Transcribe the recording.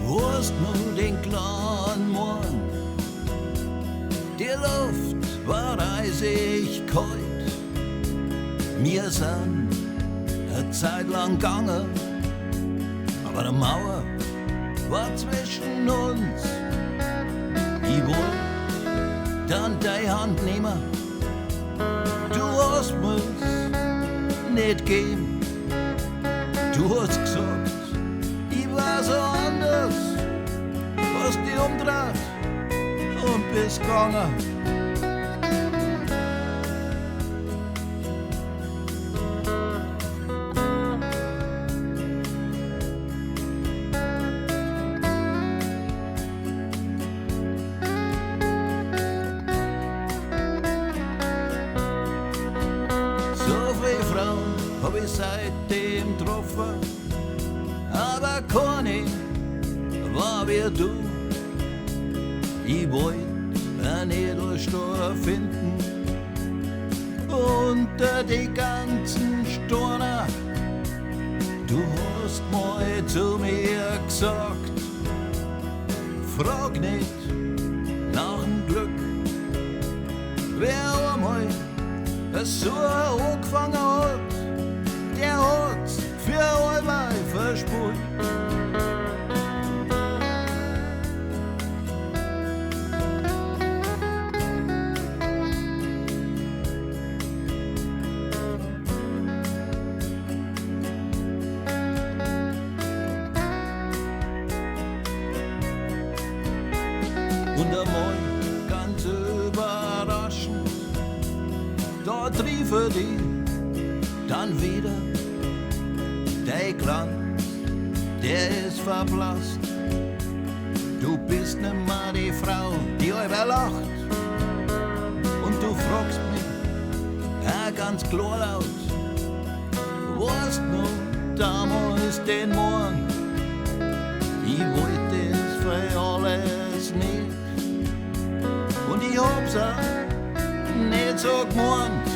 Hast nur den kleinen Morgen, die Luft war eisig kalt. Wir sind eine Zeit lang gegangen, aber die Mauer war zwischen uns. Ich wollte dann deine Hand nehmen, du hast mir's nicht gegeben. Du hast gesagt, ich war so anders, hast dich umdreht und bist gegangen. So viele Frauen hab ich seitdem getroffen, aber keine war wie du. Ich wollte einen Edelstahl finden unter die ganzen Storner. Du hast mal zu mir gesagt, frag nicht nach dem Glück. Wer einmal so angefangen hat, der hat's für allweil verspult. Und einmal ganz überraschend, da treffe dich dann wieder. Dein Glanz, der ist verblasst. Du bist nimmer die Frau, die über lacht. Und du fragst mich, ganz klar laut, weißt noch damals den Morgen, ich wollte es für alles nicht. Und ich hab's auch nicht so gemeint.